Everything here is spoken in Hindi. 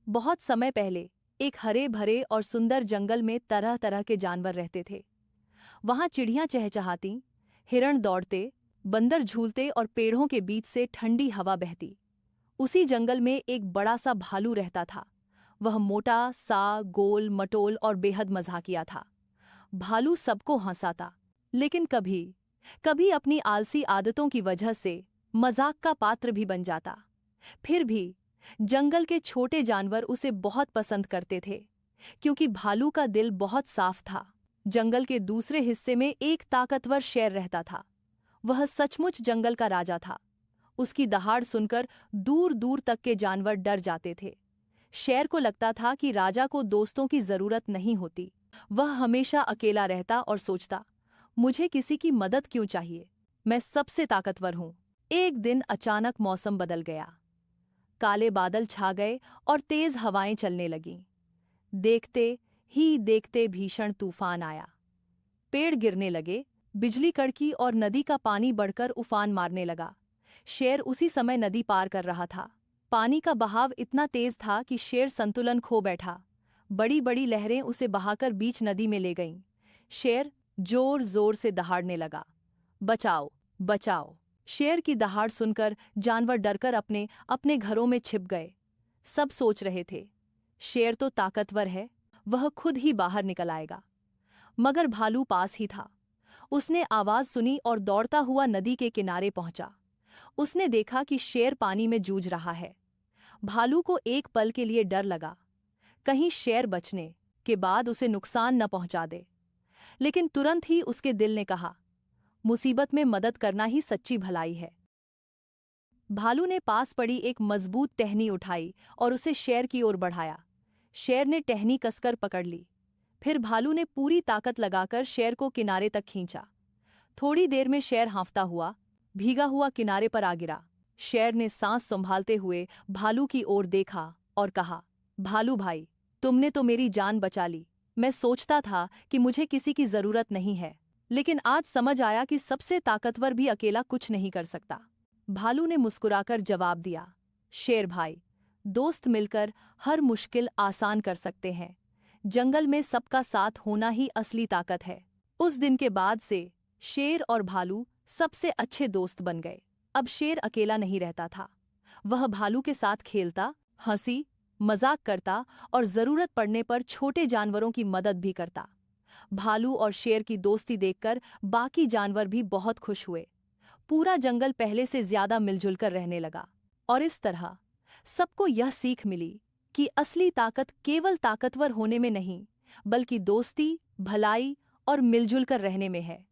बहुत समय पहले एक हरे भरे और सुंदर जंगल में तरह तरह के जानवर रहते थे। वहां चिड़ियां चहचहाती, हिरण दौड़ते, बंदर झूलते और पेड़ों के बीच से ठंडी हवा बहती। उसी जंगल में एक बड़ा सा भालू रहता था। वह मोटा सा, गोल मटोल और बेहद मजाकिया था। भालू सबको हंसाता, लेकिन कभी कभी अपनी आलसी आदतों की वजह से मजाक का पात्र भी बन जाता। फिर भी जंगल के छोटे जानवर उसे बहुत पसंद करते थे, क्योंकि भालू का दिल बहुत साफ था। जंगल के दूसरे हिस्से में एक ताकतवर शेर रहता था। वह सचमुच जंगल का राजा था। उसकी दहाड़ सुनकर दूर दूर तक के जानवर डर जाते थे। शेर को लगता था कि राजा को दोस्तों की जरूरत नहीं होती। वह हमेशा अकेला रहता और सोचता, मुझे किसी की मदद क्यों चाहिए, मैं सबसे ताकतवर हूं। एक दिन अचानक मौसम बदल गया। काले बादल छा गए और तेज हवाएं चलने लगीं। देखते ही देखते भीषण तूफान आया। पेड़ गिरने लगे, बिजली कड़की और नदी का पानी बढ़कर उफान मारने लगा। शेर उसी समय नदी पार कर रहा था। पानी का बहाव इतना तेज था कि शेर संतुलन खो बैठा। बड़ी बड़ी लहरें उसे बहाकर बीच नदी में ले गईं। शेर जोर जोर से दहाड़ने लगा, बचाओ बचाओ। शेर की दहाड़ सुनकर जानवर डरकर अपने अपने घरों में छिप गए। सब सोच रहे थे, शेर तो ताकतवर है, वह खुद ही बाहर निकल आएगा। मगर भालू पास ही था। उसने आवाज सुनी और दौड़ता हुआ नदी के किनारे पहुंचा। उसने देखा कि शेर पानी में जूझ रहा है। भालू को एक पल के लिए डर लगा, कहीं शेर बचने के बाद उसे नुकसान न पहुंचा दे। लेकिन तुरंत ही उसके दिल ने कहा, मुसीबत में मदद करना ही सच्ची भलाई है। भालू ने पास पड़ी एक मजबूत टहनी उठाई और उसे शेर की ओर बढ़ाया। शेर ने टहनी कसकर पकड़ ली। फिर भालू ने पूरी ताकत लगाकर शेर को किनारे तक खींचा। थोड़ी देर में शेर हाँफता हुआ, भीगा हुआ किनारे पर आ गिरा। शेर ने सांस संभालते हुए भालू की ओर देखा और कहा, भालू भाई, तुमने तो मेरी जान बचा ली। मैं सोचता था कि मुझे किसी की जरूरत नहीं है, लेकिन आज समझ आया कि सबसे ताकतवर भी अकेला कुछ नहीं कर सकता। भालू ने मुस्कुराकर जवाब दिया, शेर भाई, दोस्त मिलकर हर मुश्किल आसान कर सकते हैं। जंगल में सबका साथ होना ही असली ताकत है। उस दिन के बाद से शेर और भालू सबसे अच्छे दोस्त बन गए। अब शेर अकेला नहीं रहता था। वह भालू के साथ खेलता, हंसी मजाक करता और जरूरत पड़ने पर छोटे जानवरों की मदद भी करता। भालू और शेर की दोस्ती देखकर बाकी जानवर भी बहुत खुश हुए। पूरा जंगल पहले से ज्यादा मिलजुल कर रहने लगा। और इस तरह सबको यह सीख मिली कि असली ताकत केवल ताकतवर होने में नहीं, बल्कि दोस्ती, भलाई और मिलजुल कर रहने में है।